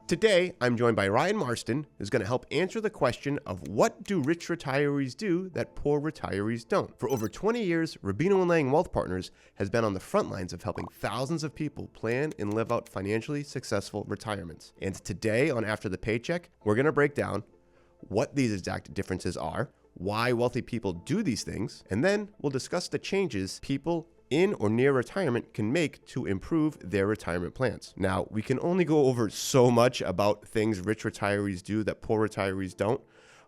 Today, I'm joined by Ryan Marston, who's going to help answer the question of what do rich retirees do that poor retirees don't? For over 20 years, Rubino & Lang Wealth Partners has been on the front lines of helping thousands of people plan and live out financially successful retirements. And today on After the Paycheck, we're going to break down what these exact differences are, why wealthy people do these things, and then we'll discuss the changes people in or near retirement can make to improve their retirement plans. Now, we can only go over so much about things rich retirees do that poor retirees don't,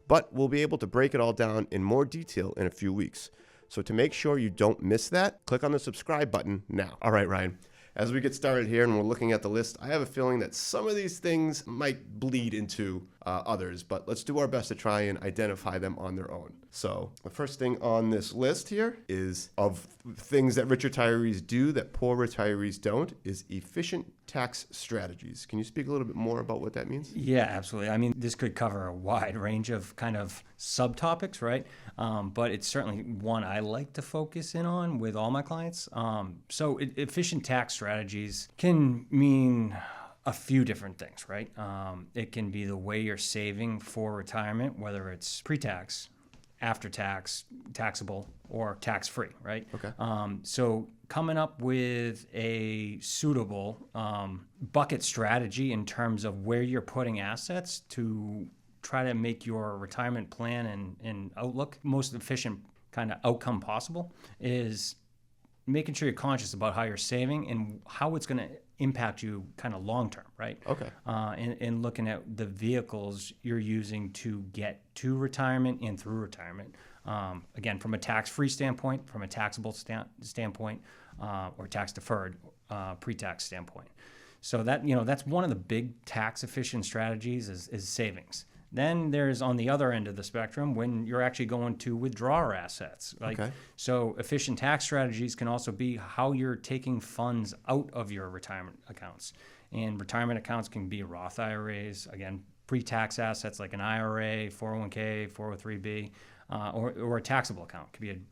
but we'll be able to break it all down in more detail in a few weeks. So to make sure you don't miss that, click on the subscribe button now. All right, Ryan, as we get started here and we're looking at the list, I have a feeling that some of these things might bleed into others, but let's do our best to try and identify them on their own. So the first thing on this list here is of things that rich retirees do that poor retirees don't is efficient tax strategies. Can you speak a little bit more about what that means? Yeah, absolutely. I mean, this could cover a wide range of kind of subtopics, right? But it's certainly one I like to focus in on with all my clients. Efficient tax strategies can mean a few different things, right? It can be the way you're saving for retirement, whether it's pre-tax, after-tax, taxable, or tax-free, right? Okay. So coming up with a suitable bucket strategy in terms of where you're putting assets to try to make your retirement plan and outlook most efficient kind of outcome possible is making sure you're conscious about how you're saving and how it's going to impact you kind of long term, right? Okay. And looking at the vehicles you're using to get to retirement and through retirement. Again, from a tax-free standpoint, from a taxable standpoint, or tax-deferred pre-tax standpoint. So that's one of the big tax-efficient strategies is savings. Then there's on the other end of the spectrum when you're actually going to withdraw assets. Okay. So efficient tax strategies can also be how you're taking funds out of your retirement accounts. And retirement accounts can be Roth IRAs, again, pre-tax assets like an IRA, 401k, 403b, or a taxable account. It could be an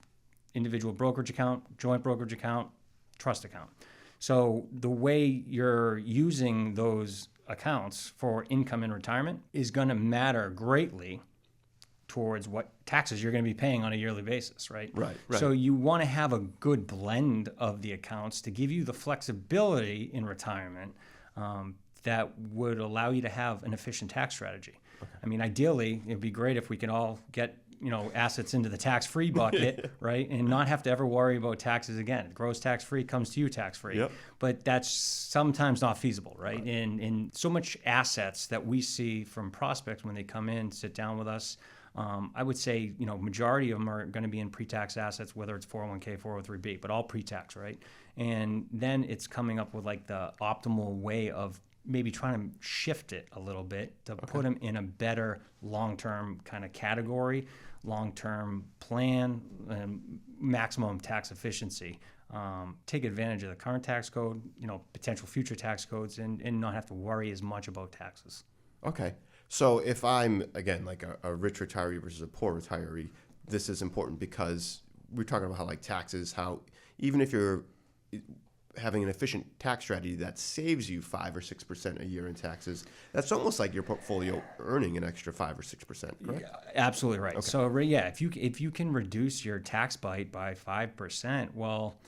individual brokerage account, joint brokerage account, trust account. So the way you're using those accounts for income in retirement is going to matter greatly towards what taxes you're going to be paying on a yearly basis, right? Right. So you want to have a good blend of the accounts to give you the flexibility in retirement that would allow you to have an efficient tax strategy. Okay. I mean, ideally, it'd be great if we could all get assets into the tax-free bucket, right? And not have to ever worry about taxes again. Gross tax-free comes to you tax-free. Yep. But that's sometimes not feasible, right? And so much assets that we see from prospects when they come in, sit down with us, I would say, majority of them are going to be in pre-tax assets, whether it's 401k, 403b, but all pre-tax, right? And then it's coming up with like the optimal way of maybe trying to shift it a little bit to put them in a better long-term kind of category, long-term plan, and maximum tax efficiency. Take advantage of the current tax code, potential future tax codes, and not have to worry as much about taxes. Okay. So if I'm, again, like a rich retiree versus a poor retiree, this is important because we're talking about how like taxes, how even if you're having an efficient tax strategy that saves you 5 or 6% a year in taxes, that's almost like your portfolio earning an extra 5 or 6%, correct? Yeah, absolutely right. Okay. So yeah, if you can reduce your tax bite by 5%, well,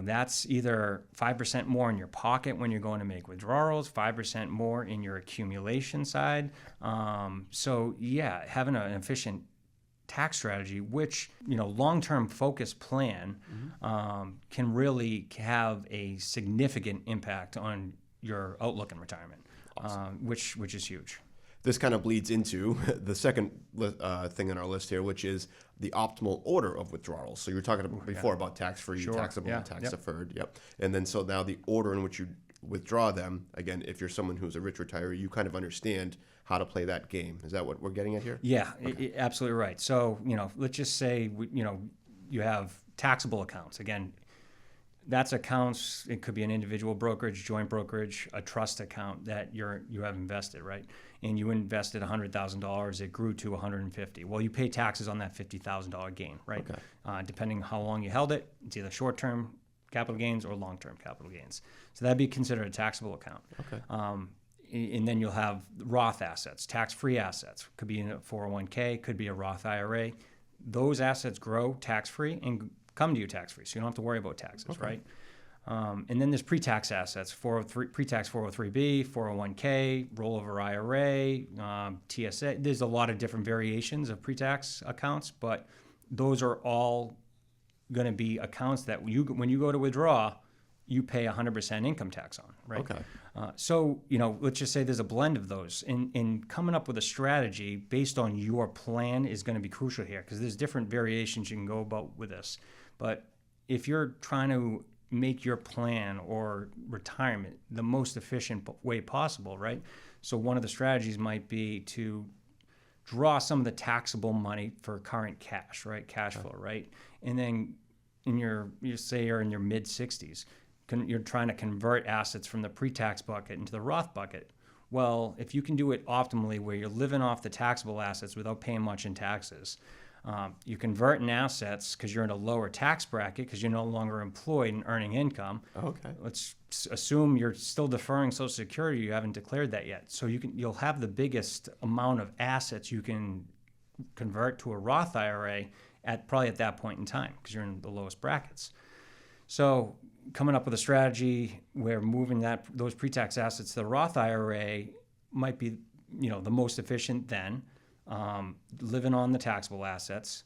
that's either 5% more in your pocket when you're going to make withdrawals, 5% more in your accumulation side. So yeah, having an efficient tax strategy, which long-term focus plan can really have a significant impact on your outlook in retirement, awesome. which is huge. This kind of bleeds into the second thing on our list here, which is the optimal order of withdrawals. So you were talking before about tax-free, sure. taxable, and tax-deferred. Yep. And then so now the order in which you withdraw them, again, if you're someone who's a rich retiree, you kind of understand how to play that game. Is that what we're getting at here? Yeah, absolutely right. So, let's just say, you have taxable accounts. Again, that's accounts, it could be an individual brokerage, joint brokerage, a trust account that you have invested, right? And you invested $100,000, it grew to $150,000. Well, you pay taxes on that $50,000 gain, right? Okay. Depending how long you held it, it's either short-term capital gains or long-term capital gains. So that'd be considered a taxable account. Okay. And then you'll have Roth assets, tax-free assets. Could be in a 401k, could be a Roth IRA. Those assets grow tax-free and come to you tax-free, so you don't have to worry about taxes, right? And then there's pre-tax assets, pre-tax 403b, 401k, rollover IRA, TSA. There's a lot of different variations of pre-tax accounts, but those are all going to be accounts that when you go to withdraw, you pay 100% income tax on, right? Okay. So, let's just say there's a blend of those. And coming up with a strategy based on your plan is going to be crucial here, because there's different variations you can go about with this. But if you're trying to make your plan or retirement the most efficient way possible, right? So one of the strategies might be to draw some of the taxable money for current cash, right? Cash flow, right? And then you say you're in your mid 60s, you're trying to convert assets from the pre-tax bucket into the Roth bucket. Well, if you can do it optimally where you're living off the taxable assets without paying much in taxes, you convert in assets because you're in a lower tax bracket because you're no longer employed and earning income. Okay. Let's assume you're still deferring Social Security. You haven't declared that yet. So you'll have the biggest amount of assets you can convert to a Roth IRA probably at that point in time because you're in the lowest brackets. So coming up with a strategy where moving those pre-tax assets to the Roth IRA might be, the most efficient then. Living on the taxable assets,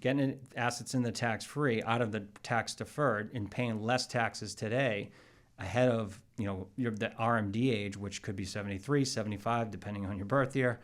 getting assets in the tax-free out of the tax-deferred and paying less taxes today ahead of, the RMD age, which could be 73, 75, depending on your birth year.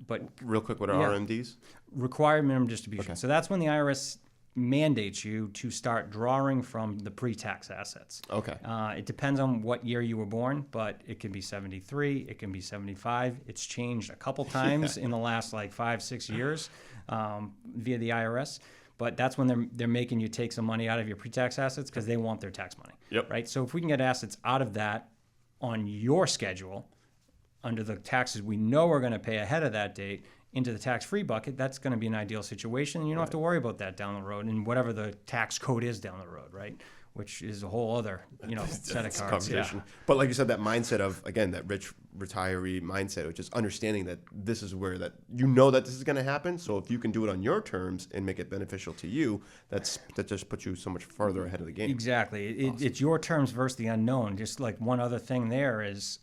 But real quick, what are RMDs? Required minimum distribution. Okay. So that's when the IRS mandates you to start drawing from the pre-tax assets. Okay. It depends on what year you were born, but it can be 73, it can be 75. It's changed a couple times in the last 5-6 years via the IRS. But that's when they're making you take some money out of your pre-tax assets because they want their tax money. Yep. Right. So if we can get assets out of that on your schedule under the taxes we know we're going to pay ahead of that date into the tax-free bucket, that's going to be an ideal situation. And you don't have to worry about that down the road and whatever the tax code is down the road, right? Which is a whole other, set of cards. Yeah. But like you said, that mindset of, again, that rich retiree mindset, which is understanding that this is where that this is going to happen. So if you can do it on your terms and make it beneficial to you, that just puts you so much farther ahead of the game. Exactly. Awesome. It's your terms versus the unknown. Just like one other thing there is,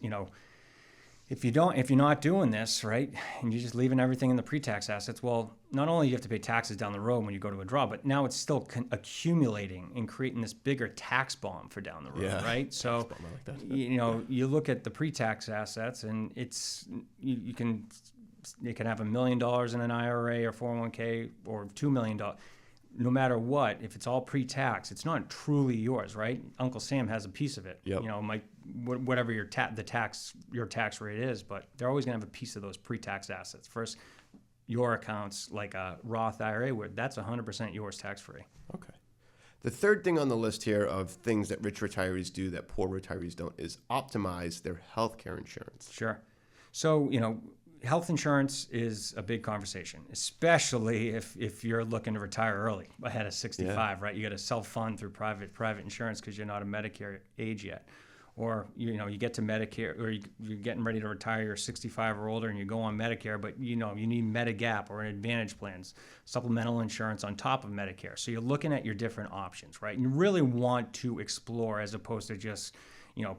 if you're not doing this, right, and you're just leaving everything in the pre-tax assets, well, not only do you have to pay taxes down the road when you go to withdraw, but now it's still accumulating and creating this bigger tax bomb for down the road, right? So, you look at the pre-tax assets, and it's you can have $1 million in an IRA or 401k or $2 million. No matter what, if it's all pre-tax, it's not truly yours, right? Uncle Sam has a piece of it. Yep. Whatever your tax rate is, but they're always going to have a piece of those pre-tax assets. First, your accounts like a Roth IRA, where that's 100% yours tax-free. Okay. The third thing on the list here of things that rich retirees do that poor retirees don't is optimize their healthcare insurance. Sure. So, health insurance is a big conversation, especially if you're looking to retire early, ahead of 65, right? You got to self-fund through private insurance because you're not a Medicare age yet. Or, you get to Medicare, or you're getting ready to retire, you're 65 or older, and you go on Medicare, but, you need Medigap or an Advantage plans, supplemental insurance on top of Medicare. So you're looking at your different options, right? And you really want to explore as opposed to just,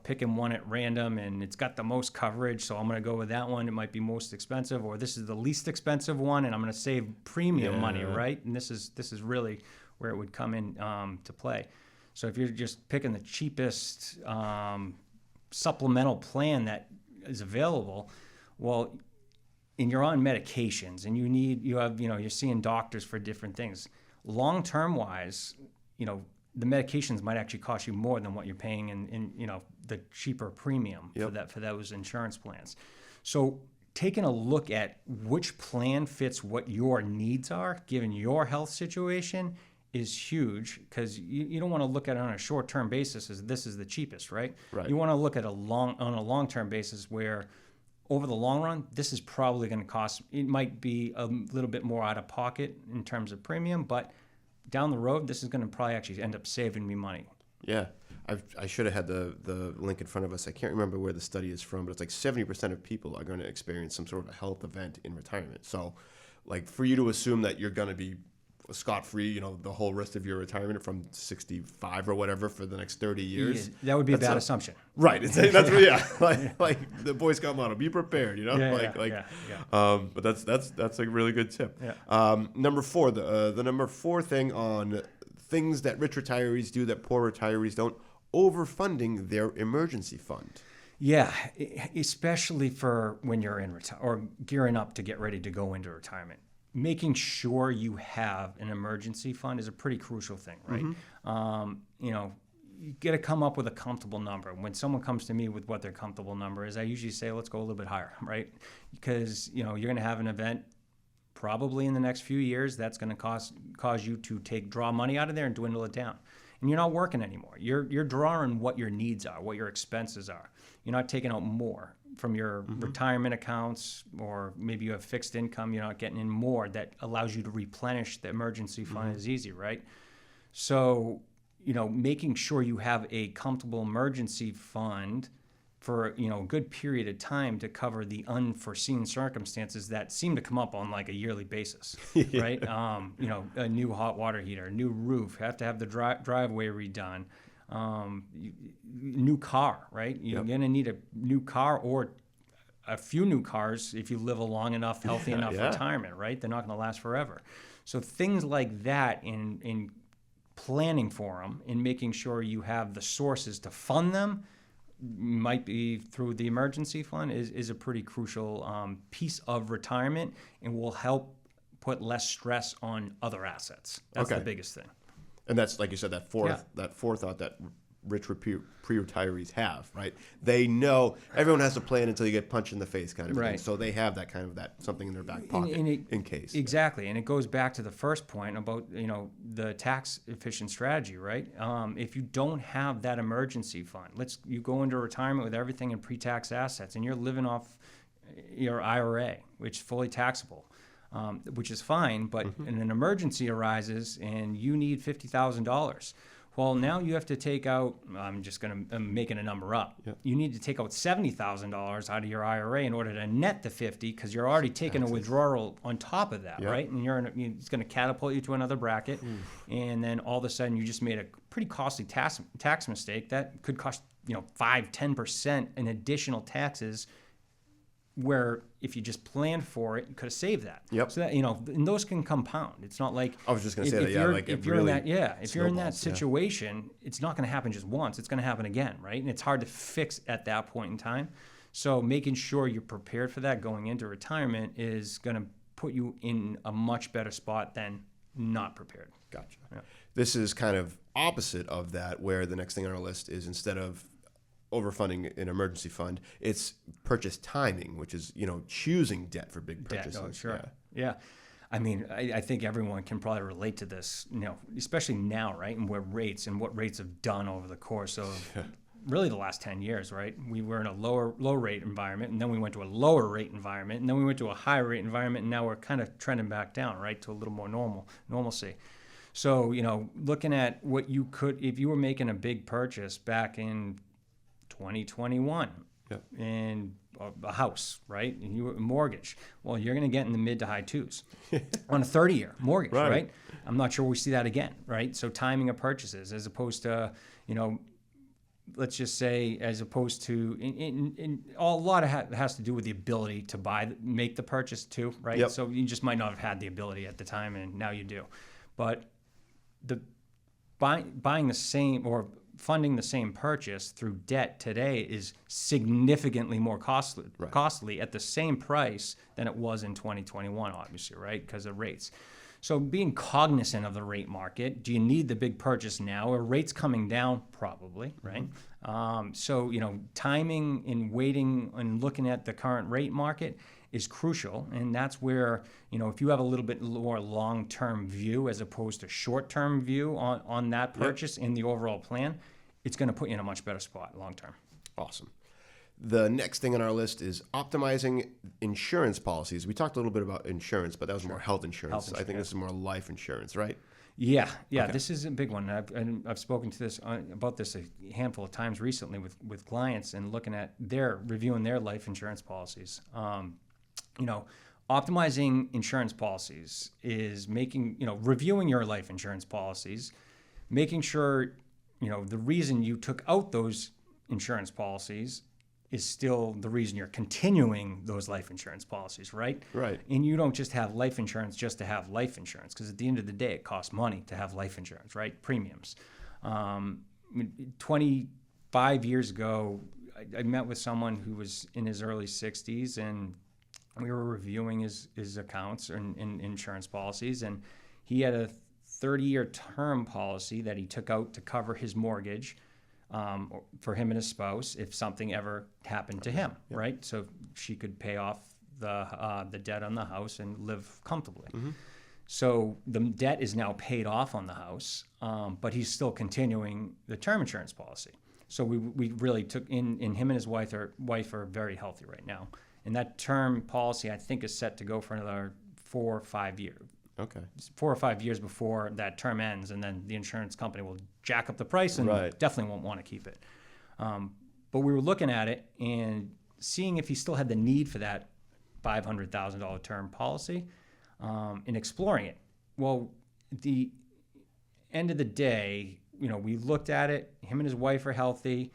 picking one at random and it's got the most coverage, so I'm going to go with that one. It might be most expensive, or this is the least expensive one, and I'm going to save premium money, right? And this is really where it would come in to play. So if you're just picking the cheapest supplemental plan that is available, well, and you're on medications and you're seeing doctors for different things. Long-term wise, the medications might actually cost you more than what you're paying in the cheaper premium for those insurance plans. So taking a look at which plan fits what your needs are, given your health situation, is huge, because you don't want to look at it on a short-term basis as this is the cheapest, right? Right. You want to look at on a long-term basis where over the long run, this is probably going to cost, it might be a little bit more out of pocket in terms of premium, but down the road, this is going to probably actually end up saving me money. Yeah. I should have had the link in front of us. I can't remember where the study is from, but it's like 70% of people are going to experience some sort of health event in retirement. So, like, for you to assume that you're going to be scot-free, the whole rest of your retirement from 65 or whatever for the next 30 years. Yeah, that would be a bad assumption. Right. That's like the Boy Scout motto, be prepared, But that's a really good tip. Yeah. Number 4, the number 4 thing on things that rich retirees do that poor retirees don't, overfunding their emergency fund. Yeah, especially for when you're in or gearing up to get ready to go into retirement. Making sure you have an emergency fund is a pretty crucial thing, right? You got to come up with a comfortable number. When someone comes to me with what their comfortable number is, I usually say, let's go a little bit higher, right? Because, you're going to have an event probably in the next few years that's going to cause you to draw money out of there and dwindle it down. And you're not working anymore. You're drawing what your needs are, what your expenses are. You're not taking out more from your retirement accounts, or maybe you have fixed income. You're not getting in more that allows you to replenish the emergency fund is easy, right? So, making sure you have a comfortable emergency fund for, a good period of time to cover the unforeseen circumstances that seem to come up on like a yearly basis, right? A new hot water heater, a new roof, have to have the driveway redone, new car, right? You're going to need a new car or a few new cars if you live a long enough, healthy enough retirement, right? They're not going to last forever. So things like that in planning for them and making sure you have the sources to fund them, might be through the emergency fund, is a pretty crucial piece of retirement, and will help put less stress on other assets. That's the biggest thing. And that's, like you said, that forethought that rich pre-retirees have, right? They know everyone has to plan until you get punched in the face, kind of thing. So they have that kind of something in their back pocket in case. Exactly, and it goes back to the first point about the tax efficient strategy, right? If you don't have that emergency fund, you go into retirement with everything in pre-tax assets, and you're living off your IRA, which is fully taxable. Which is fine, but an emergency arises and you need $50,000. Well, now you have to take out, I'm making a number up. Yep. You need to take out $70,000 out of your IRA in order to net the 50, because you're already taking a withdrawal on top of that, right? And it's going to catapult you to another bracket. And then all of a sudden you just made a pretty costly tax mistake that could cost 5-10% in additional taxes, where if you just planned for it, you could have saved that. Yep. So that, and those can compound. It's not like I was just going to say that. If you're in that situation, it's not going to happen just once. It's going to happen again, right? And it's hard to fix at that point in time. So making sure you're prepared for that going into retirement is going to put you in a much better spot than not prepared. Gotcha. Yeah. This is kind of opposite of that, where the next thing on our list is, instead of overfunding an emergency fund, it's purchase timing, which is choosing debt for big purchases. Oh, sure. Yeah. I mean, I think everyone can probably relate to this, especially now, right? And what rates have done over the course of really the last 10 years, right? We were in a low rate environment, and then we went to a lower rate environment, and then we went to a higher rate environment, and now we're kind of trending back down, right, to a little more normalcy. So, looking at what you could, if you were making a big purchase back in 2021 and a house, right? And you a mortgage. Well, you're going to get in the mid to high twos on a 30-year mortgage, right? I'm not sure we see that again, right? So timing of purchases, as opposed to, let's just say, as opposed to, a lot of has to do with the ability to make the purchase too, right? Yep. So you just might not have had the ability at the time, and now you do. But the buying the same or funding the same purchase through debt today is significantly more costly at the same price than it was in 2021, obviously, right? Because of rates. So being cognizant of the rate market, do you need the big purchase now? Are rates coming down? Probably, right? So, timing and waiting and looking at the current rate market is crucial. And that's where, if you have a little bit more long-term view as opposed to short-term view on that purchase in the overall plan, it's going to put you in a much better spot long-term. Awesome. The next thing on our list is optimizing insurance policies. We talked a little bit about insurance, but that was more health insurance. I think this is more life insurance, right? Yeah, Okay. this is a big one. I've spoken to this about this a handful of times recently with clients and looking at reviewing their life insurance policies. You know, optimizing insurance policies is reviewing your life insurance policies, making sure, the reason you took out those insurance policies is still the reason you're continuing those life insurance policies, right? Right. And you don't just have life insurance just to have life insurance, because at the end of the day, it costs money to have life insurance, right? Premiums. 25 years ago, I met with someone who was in his early 60s, and we were reviewing his accounts and insurance policies, and he had a 30-year term policy that he took out to cover his mortgage for him and his spouse if something ever happened to him, right? So she could pay off the debt on the house and live comfortably. Mm-hmm. So the debt is now paid off on the house, but he's still continuing the term insurance policy. So we really took in him and his wife are very healthy right now. And that term policy, I think, is set to go for another 4 or 5 years. Okay. 4 or 5 years before that term ends, and then the insurance company will jack up the price and definitely won't want to keep it. But we were looking at it and seeing if he still had the need for that $500,000 term policy, and exploring it. Well, at the end of the day, we looked at it. Him and his wife are healthy.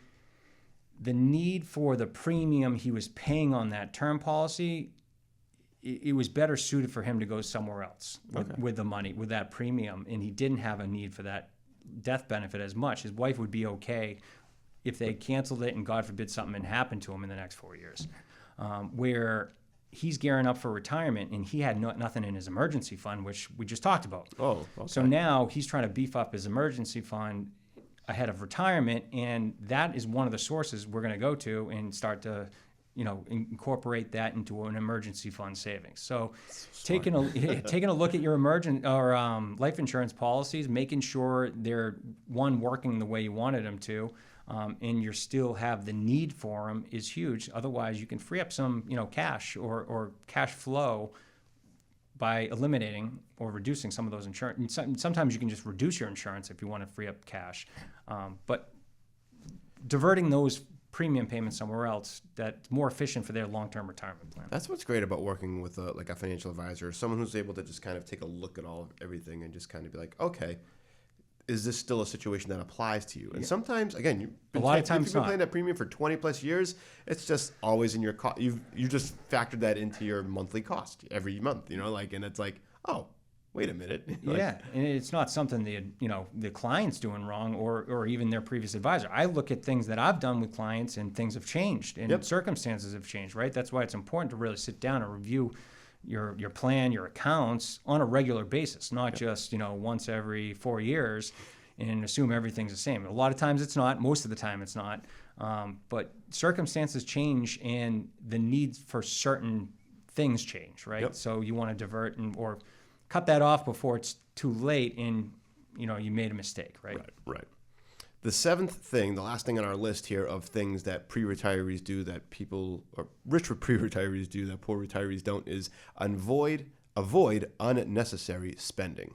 The need for the premium he was paying on that term policy, it was better suited for him to go somewhere else with the money, with that premium, and he didn't have a need for that death benefit as much. His wife would be okay if they canceled it and, God forbid, something had happened to him in the next 4 years. Where he's gearing up for retirement, and he had nothing in his emergency fund, which we just talked about. Oh, okay. So now he's trying to beef up his emergency fund ahead of retirement, and that is one of the sources we're going to go to and start to incorporate that into an emergency fund savings. So taking a look at your life insurance policies, making sure they're working the way you wanted them to, and you still have the need for them is huge. Otherwise, you can free up some cash or cash flow by eliminating or reducing some of those insurance. Sometimes you can just reduce your insurance if you want to free up cash, but diverting those premium payments somewhere else that's more efficient for their long-term retirement plan. That's what's great about working with a financial advisor, someone who's able to just kind of take a look at everything and just kind of be like, okay, is this still a situation that applies to you? And sometimes, again, you've been paying that premium for 20 plus years, it's just always in your cost. You just factored that into your monthly cost every month, and it's like, oh, wait a minute. And it's not something the client's doing wrong or even their previous advisor. I look at things that I've done with clients, and things have changed and circumstances have changed, right? That's why it's important to really sit down and review your plan, your accounts on a regular basis, not just, once every 4 years and assume everything's the same. A lot of times it's not. Most of the time it's not. But circumstances change and the needs for certain things change, right? Yep. So you want to divert or cut that off before it's too late and you made a mistake, right? Right. The seventh thing, the last thing on our list here of things that pre-retirees do that people, or rich pre-retirees do that poor retirees don't, is avoid unnecessary spending.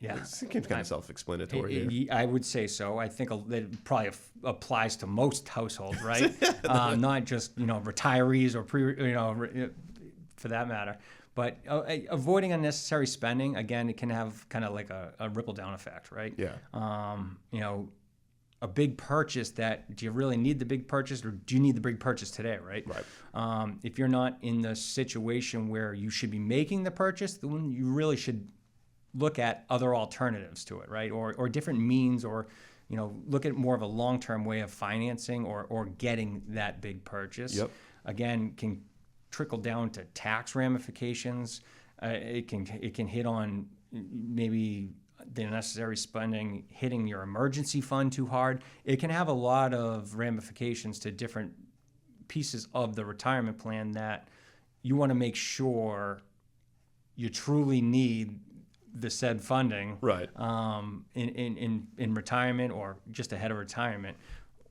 Yeah. It seems kind of self-explanatory here. I would say so. I think that probably applies to most households, right? Not just, retirees or for that matter. But avoiding unnecessary spending, again, it can have kind of like a ripple down effect, right? Yeah. A big purchase do you really need the big purchase, or do you need the big purchase today, right? Right. If you're not in the situation where you should be making the purchase, then you really should look at other alternatives to it, right? Or different means, or look at more of a long-term way of financing or getting that big purchase. Yep. Again, can trickle down to tax ramifications. It can hit on maybe the unnecessary spending hitting your emergency fund too hard. It can have a lot of ramifications to different pieces of the retirement plan that you want to make sure you truly need the said funding, right? In retirement or just ahead of retirement,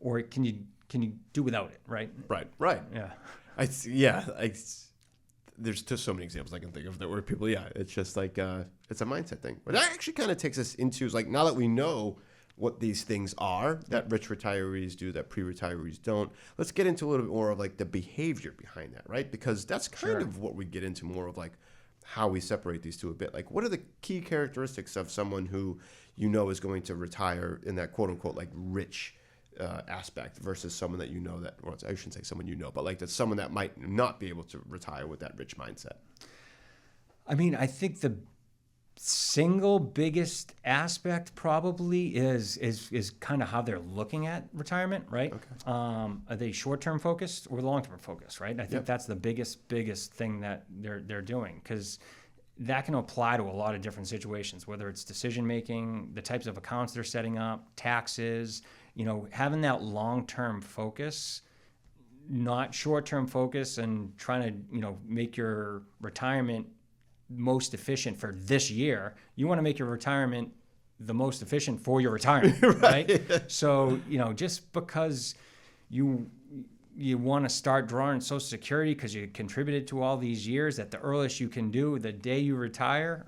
or can you do without it, right? Right. Yeah. there's just so many examples I can think of that where people, it's just like, it's a mindset thing. But that actually kind of takes us into, is like, now that we know what these things are that rich retirees do, that pre-retirees don't, let's get into a little bit more of like the behavior behind that, right? Because that's kind of what we get into more of, like how we separate these two a bit. Like, what are the key characteristics of someone who is going to retire in that quote unquote like rich aspect versus someone that that, well, I shouldn't say someone but like that's someone that might not be able to retire with that rich mindset? I mean, I think the single biggest aspect probably is kind of how they're looking at retirement, right? Okay. Are they short-term focused or long-term focused, right? I think that's the biggest thing that they're doing, because that can apply to a lot of different situations, whether it's decision making, the types of accounts they're setting up, taxes. Having that long-term focus, not short-term focus, and trying to make your retirement most efficient for this year. You want to make your retirement the most efficient for your retirement, right? So, just because you want to start drawing Social Security because you contributed to all these years, at the earliest you can do the day you retire,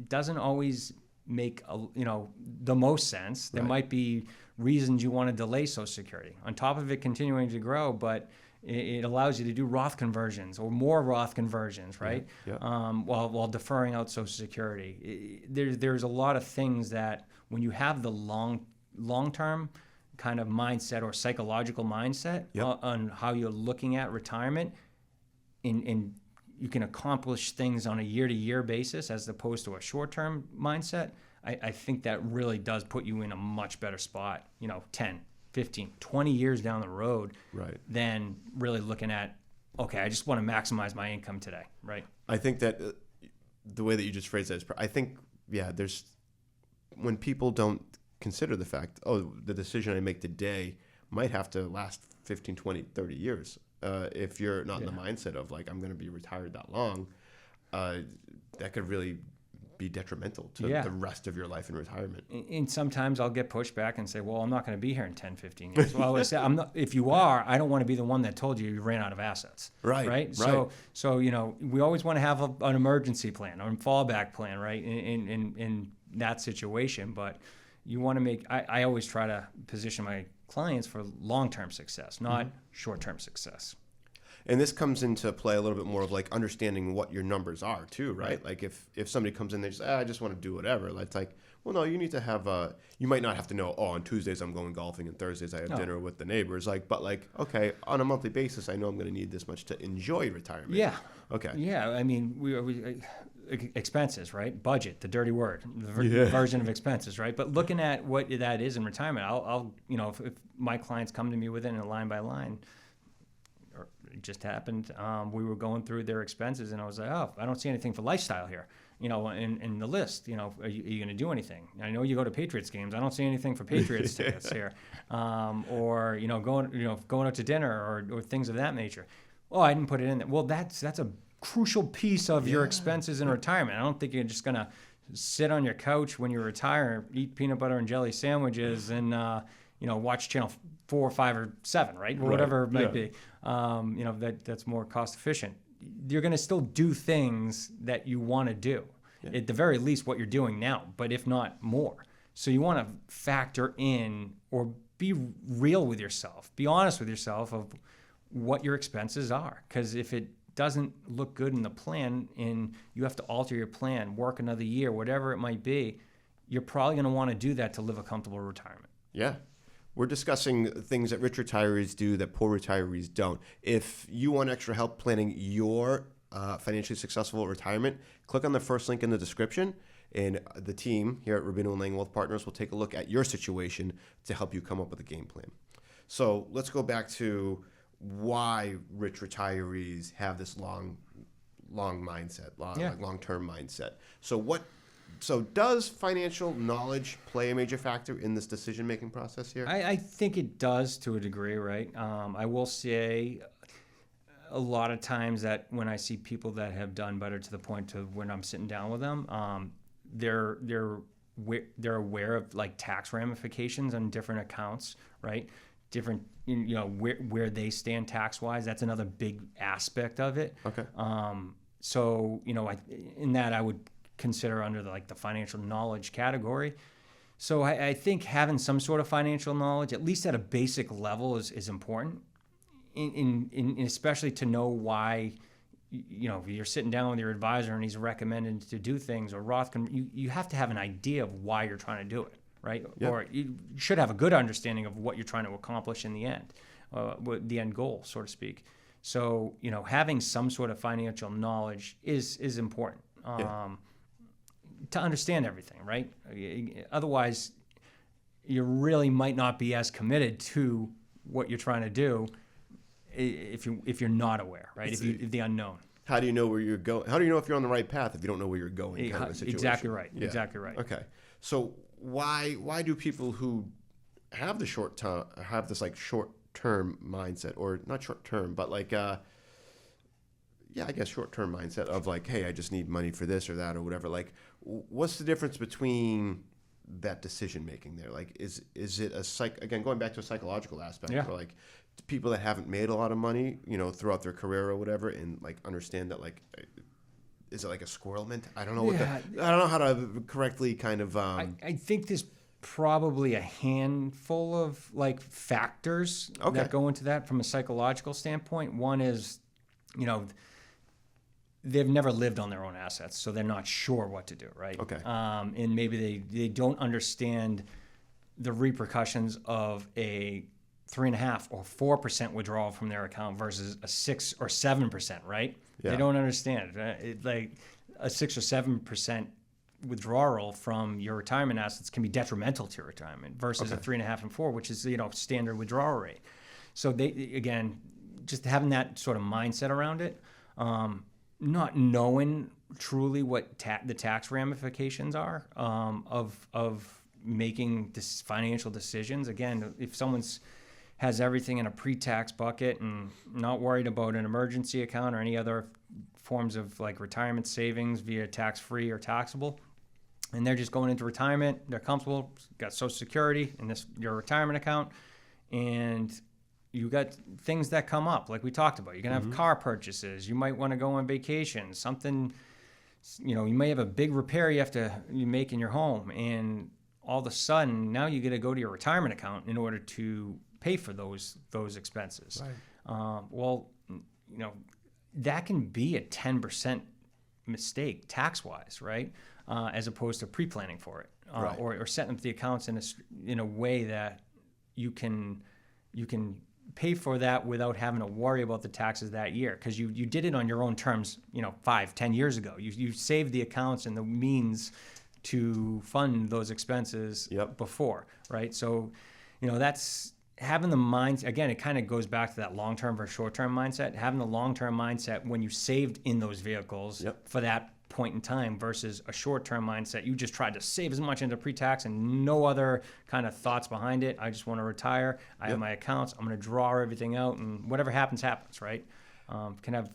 doesn't always make the most sense. There might be reasons you want to delay Social Security on top of it continuing to grow, but it allows you to do Roth conversions or more Roth conversions, right? While deferring out Social Security. There's a lot of things that when you have the long-term kind of mindset or psychological mindset on how you're looking at retirement, and you can accomplish things on a year-to-year basis as opposed to a short-term mindset, I think that really does put you in a much better spot, 10, 15, 20 years down the road, than really looking at, okay, I just want to maximize my income today, right? I think that the way that you just phrased that is, I think, there's, when people don't consider the fact, the decision I make today might have to last 15, 20, 30 years. If you're not in the mindset of like, I'm going to be retired that long, that could really be detrimental to the rest of your life in retirement. And sometimes I'll get pushed back and say, well, I'm not going to be here in 10, 15 years. Well, I would say, if you are, I don't want to be the one that told you ran out of assets. Right. So we always want to have an emergency plan or a fallback plan, right? In that situation. But you want to I always try to position my clients for long-term success, not short-term success. And this comes into play a little bit more of like understanding what your numbers are too, right? Like if somebody comes in, they just, I just want to do whatever. It's like, well, no, you need to have you might not have to know, on Tuesdays I'm going golfing and Thursdays I have dinner with the neighbors. But okay, on a monthly basis, I know I'm going to need this much to enjoy retirement. Yeah. Okay. Yeah. I mean, we expenses, right? Budget, the dirty word, the version of expenses, right? But looking at what that is in retirement, I'll if my clients come to me with it in a line by line, it just happened. We were going through their expenses, and I was like, "Oh, I don't see anything for lifestyle here." In the list. Are you going to do anything? I know you go to Patriots games. I don't see anything for Patriots tickets here, or going out to dinner or things of that nature. Oh, I didn't put it in there. Well, that's a crucial piece of your expenses in retirement. I don't think you're just going to sit on your couch when you retire, eat peanut butter and jelly sandwiches, and watch channel 4, 5, or 7, right? Or whatever it might be. That's more cost efficient. You're going to still do things that you want to do, at the very least what you're doing now, but if not more. So you want to factor in or be real with yourself, be honest with yourself of what your expenses are. Because if it doesn't look good in the plan and you have to alter your plan, work another year, whatever it might be, you're probably going to want to do that to live a comfortable retirement. Yeah. We're discussing things that rich retirees do that poor retirees don't. If you want extra help planning your financially successful retirement, click on the first link in the description, and the team here at Rubino & Lang Wealth Partners will take a look at your situation to help you come up with a game plan. So let's go back to why rich retirees have this long mindset, long-term mindset. So does financial knowledge play a major factor in this decision-making process here? I think it does to a degree, right? I will say a lot of times that when I see people that have done better to the point of when I'm sitting down with them, they're aware of like tax ramifications on different accounts, right? different, where they stand tax wise. That's another big aspect of it. Okay. So, in that I would consider under the financial knowledge category. So I think having some sort of financial knowledge, at least at a basic level, is important. In especially to know why, if you're sitting down with your advisor and he's recommending to do things, or Roth you have to have an idea of why you're trying to do it, right? Yep. Or you should have a good understanding of what you're trying to accomplish in the end, the end goal, so to speak. So, having some sort of financial knowledge is important. To understand everything, right? Otherwise, you really might not be as committed to what you're trying to do if you're not aware, right? If the unknown. How do you know where you're going? How do you know if you're on the right path if you don't know where you're going? Kind of a situation. Exactly right. Yeah. Exactly right. Okay. So why do people who have the short term mindset, or not short term, but I guess short-term mindset of hey, I just need money for this or that or whatever. What's the difference between that decision making there? Is it again, going back to a psychological aspect, yeah. where people that haven't made a lot of money, throughout their career or whatever, and understand that is it like a squirrel mentality? I don't know I don't know how to correctly kind of. I think there's probably a handful of factors that go into that from a psychological standpoint. One is, they've never lived on their own assets, so they're not sure what to do, right? Okay. And maybe they don't understand the repercussions of a 3.5% or 4% withdrawal from their account versus a 6 or 7%, right? Yeah. They don't understand it. A 6 or 7% withdrawal from your retirement assets can be detrimental to your retirement versus a 3.5 and 4, which is standard withdrawal rate. So they, again, just having that sort of mindset around it. Not knowing truly what the tax ramifications are of making financial decisions. Again, if someone's has everything in a pre-tax bucket and not worried about an emergency account or any other forms of retirement savings via tax-free or taxable, and they're just going into retirement, they're comfortable, got Social Security in your retirement account, and you got things that come up, like we talked about. You're going to have car purchases. You might want to go on vacation. Something, you may have a big repair you make in your home. And all of a sudden, now you got to go to your retirement account in order to pay for those expenses. Right. That can be a 10% mistake tax-wise, right? As opposed to pre-planning for it. Right. Or setting up the accounts in a way that you can pay for that without having to worry about the taxes that year, because you did it on your own terms 5-10 years ago. You saved the accounts and the means to fund those expenses before, right? So that's having the mind. Again, it kind of goes back to that long-term versus short-term mindset. Having the long-term mindset when you saved in those vehicles for that point in time versus a short-term mindset. You just tried to save as much into pre-tax and no other kind of thoughts behind it. I just want to retire. I have my accounts. I'm going to draw everything out, and whatever happens, right? Can have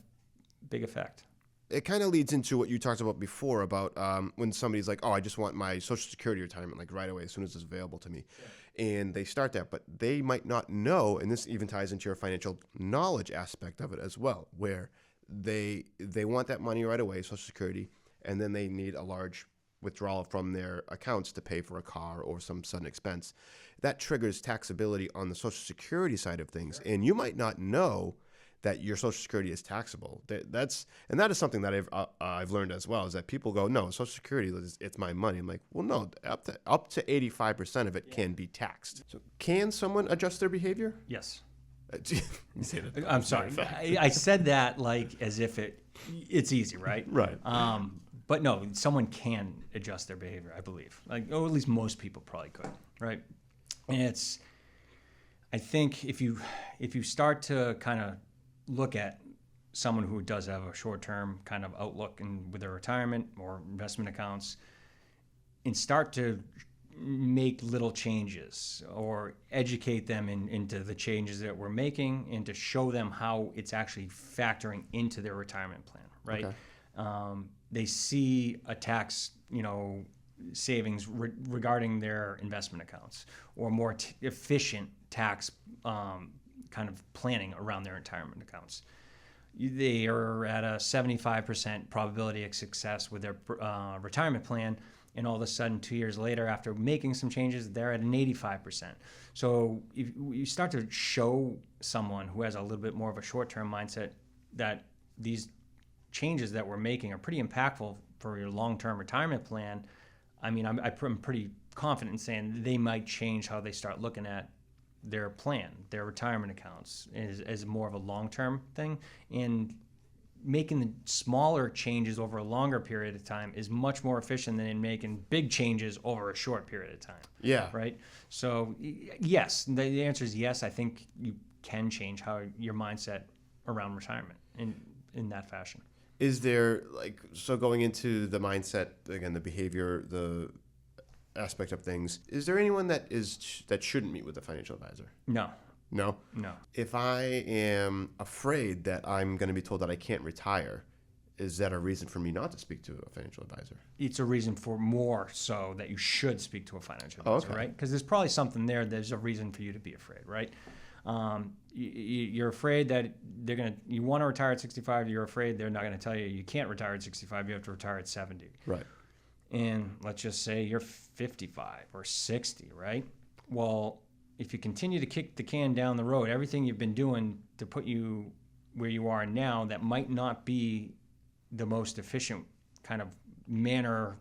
big effect. It kind of leads into what you talked about before about when somebody's like, oh, I just want my Social Security retirement right away as soon as it's available to me. Yeah. And they start that, but they might not know, and this even ties into your financial knowledge aspect of it as well, where they want that money right away, Social Security, and then they need a large withdrawal from their accounts to pay for a car or some sudden expense. That triggers taxability on the Social Security side of things, and you might not know that your Social Security is taxable. That is something that I've learned as well, is that people go, no, Social Security, it's my money. I'm like, well, no, up to 85% of it can be taxed. So can someone adjust their behavior? Yes. You say that. I'm sorry. I said that as if it's easy, right? Right. But no, someone can adjust their behavior, I believe. Or at least most people probably could, right? And I think if you start to kind of look at someone who does have a short-term kind of outlook with their retirement or investment accounts, and start to make little changes or educate them into the changes that we're making, and to show them how it's actually factoring into their retirement plan, right? Okay. They see a tax, savings regarding their investment accounts, or more efficient tax kind of planning around their retirement accounts. They are at a 75% probability of success with their retirement plan, and all of a sudden 2 years later, after making some changes, they're at an 85%. So if you start to show someone who has a little bit more of a short-term mindset that these changes that we're making are pretty impactful for your long-term retirement plan, I mean, I'm pretty confident in saying they might change how they start looking at their plan, their retirement accounts, as more of a long-term thing. And making the smaller changes over a longer period of time is much more efficient than in making big changes over a short period of time. Yeah. Right? So, yes, the answer is yes. I think you can change how your mindset around retirement in that fashion. Is there, like, so going into the mindset, again, the behavior, the aspect of things, is there anyone that shouldn't meet with a financial advisor? No. No? No. If I am afraid that I'm going to be told that I can't retire, is that a reason for me not to speak to a financial advisor? It's a reason for more so that you should speak to a financial advisor, okay. right? Because there's probably something there. There's a reason for you to be afraid, right? You're afraid that you want to retire at 65. You're afraid they're not going to tell you can't retire at 65. You have to retire at 70. Right. And let's just say you're 55 or 60, right? Well, if you continue to kick the can down the road, everything you've been doing to put you where you are now, that might not be the most efficient kind of manner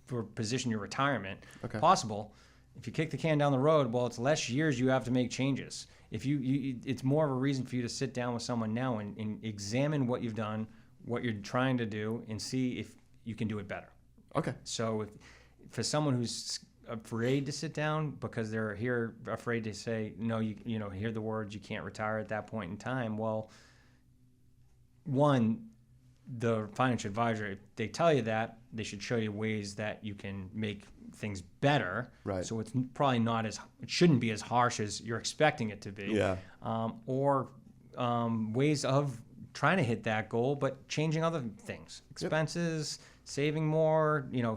for position your retirement possible. If you kick the can down the road, well, it's less years you have to make changes. If it's more of a reason for you to sit down with someone now and examine what you've done, what you're trying to do, and see if you can do it better. Okay. So for someone who's afraid to sit down because they're afraid to say, no, you know, hear the words, you can't retire at that point in time. Well, one, the financial advisor, if they tell you that, they should show you ways that you can make things better. Right. So it's probably it shouldn't be as harsh as you're expecting it to be. Yeah. Or ways of trying to hit that goal, but changing other things, expenses, saving more, you know,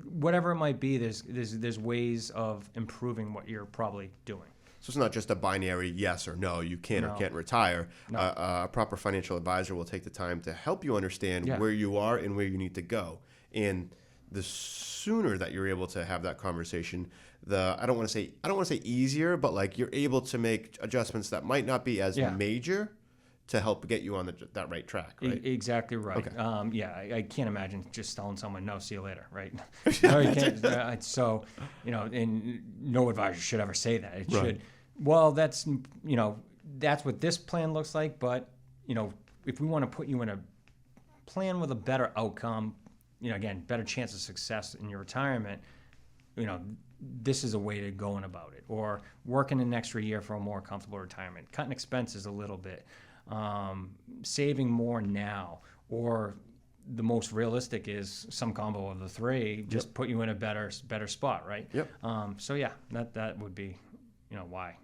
whatever it might be. There's ways of improving what you're probably doing. So it's not just a binary yes or no, you can or can't retire. No. A proper financial advisor will take the time to help you understand Yeah. where you are and where you need to go. And the sooner that you're able to have that conversation, I don't want to say easier, but like you're able to make adjustments that might not be as major to help get you on that right track, right? Exactly right. Okay. I can't imagine just telling someone, no, see you later, right? No, you can't. So, you know, and no advisor should ever say that. It should, well, that's what this plan looks like, but, you know, if we want to put you in a plan with a better outcome, you know, again, better chance of success in your retirement, you know, this is a way to go about it. Or working an extra year for a more comfortable retirement, cutting expenses a little bit, saving more now, or the most realistic is some combo of the three, just put you in a better spot, right? Yep. So yeah, that would be, you know, why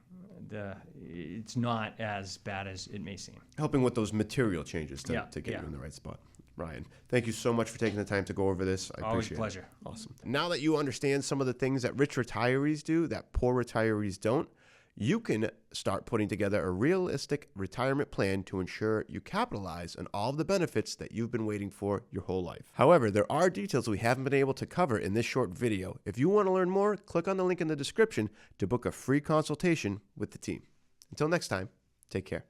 it's not as bad as it may seem. Helping with those material changes to get you in the right spot. Ryan, thank you so much for taking the time to go over this. I Always appreciate a pleasure. it. Awesome. Now that you understand some of the things that rich retirees do that poor retirees don't, you can start putting together a realistic retirement plan to ensure you capitalize on all of the benefits that you've been waiting for your whole life. However, there are details we haven't been able to cover in this short video. If you want to learn more, click on the link in the description to book a free consultation with the team. Until next time, take care.